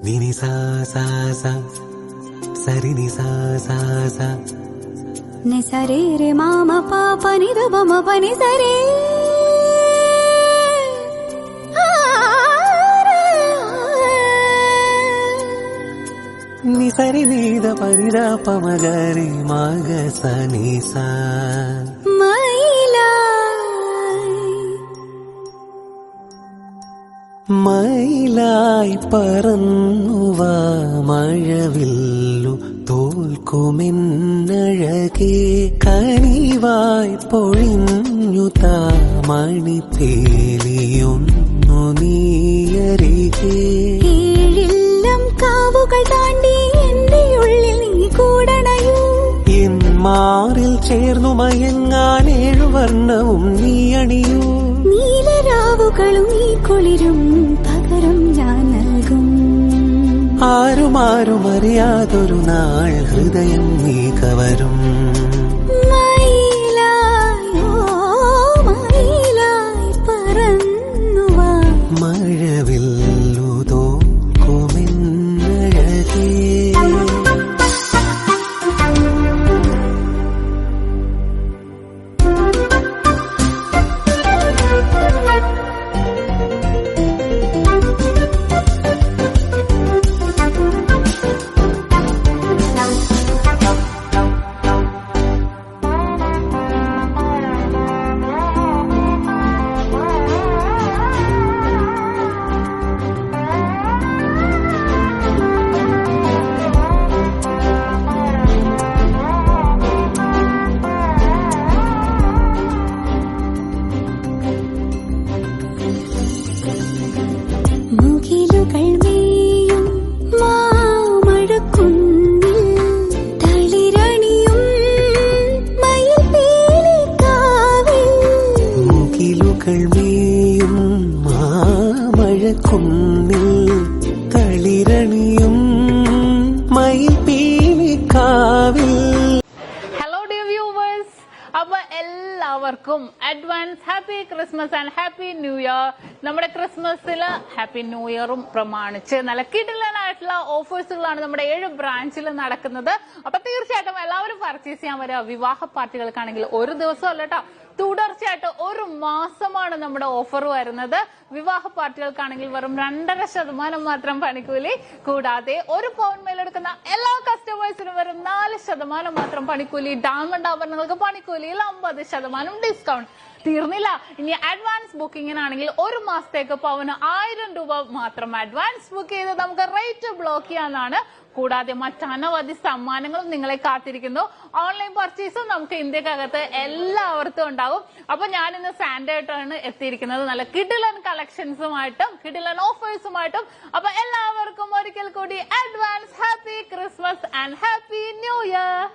Nini sa sa sa, sari ni sa sa sa. Ni sari re mama papa ni da mama pa ni sari. Ni sari ni da pa ni da pa ma ga re ma ga sa ni sa. മയിലായി പറന്നുവ മഴവില്ലു തോൽക്കുമെന്നഴകേ കനിവായി പൊഴിഞ്ഞു താമണിത്തേലിയൊന്നു നീയരികേ ഏഴില്ലം കാവുകൾ താണ്ടി എന്റെ ഉള്ളിൽ നീ കൂടണയൂ N മാറിൽ ചേർന്നു മയങ്ങാൻ ഏഴുവർണ്ണവും നീ അണിയൂ നീലരാവുകളും ഈ കുളിരും പകരം ഞാൻ നൽകും ആരും അറിയാതൊരു നാൾ ഹൃദയം നീ കവരും മയിലായി പറന്നുവാ മഴവില്ലു തോൽക്കുമെന്നഴകേ കുന്നിൽ തളിരണിയും മയിൽ പീലിക്കാവിൽ. ഹലോ ഡിയർ വ്യൂവേഴ്സ്, അപ്പൊ എല്ലാവർക്കും advance happy Christmas and happy new year. നമ്മുടെ ക്രിസ്മസില് ഹാപ്പി ന്യൂ ഇയറും പ്രമാണിച്ച് നല്ല കിടിലനായിട്ടുള്ള ഓഫേഴ്സുകളാണ് നമ്മുടെ 7 ബ്രാഞ്ചിൽ നടക്കുന്നത്. അപ്പൊ തീർച്ചയായിട്ടും എല്ലാവരും പർച്ചേസ് ചെയ്യാൻ വരിക. വിവാഹ പാർട്ടികൾക്കാണെങ്കിൽ ഒരു ദിവസം അല്ല കേട്ടോ, തുടർച്ചയായിട്ട് 1 മാസമാണ് നമ്മുടെ ഓഫർ വരുന്നത്. വിവാഹ പാർട്ടികൾക്കാണെങ്കിൽ വെറും 2.5% മാത്രം പണിക്കൂലി, കൂടാതെ 1 പൗണ്ട് മേലെടുക്കുന്ന എല്ലാ കസ്റ്റമേഴ്സിനും വെറും 4% മാത്രം പണിക്കൂലി. ഡയമണ്ട് ആഭരണങ്ങൾക്ക് പണിക്കൂലിയിൽ 50% ഡിസ്കൗണ്ട്. തീർന്നില്ല, ഇനി അഡ്വാൻസ് ബുക്കിങ്ങിനാണെങ്കിൽ 1 മാസത്തേക്ക് പവന് 1000 രൂപ മാത്രം അഡ്വാൻസ് ബുക്ക് ചെയ്ത് നമുക്ക് റേറ്റ് ബ്ലോക്ക് ചെയ്യാനാണ്. കൂടാതെ മറ്റനവധി സമ്മാനങ്ങളും നിങ്ങളെ കാത്തിരിക്കുന്നു. ഓൺലൈൻ പർച്ചേസും നമുക്ക് ഇന്ത്യക്കകത്ത് എല്ലാവർക്കും ഉണ്ടാകും. അപ്പൊ ഞാൻ ഇന്ന് സാൻഡേർട്ടാണ് എത്തിയിരിക്കുന്നത്, നല്ല കിടിലൻ കളക്ഷൻസുമായിട്ടും കിടിലൻ ഓഫേഴ്സുമായിട്ടും. അപ്പൊ എല്ലാവർക്കും ഒരിക്കൽ കൂടി advance happy Christmas and happy new year.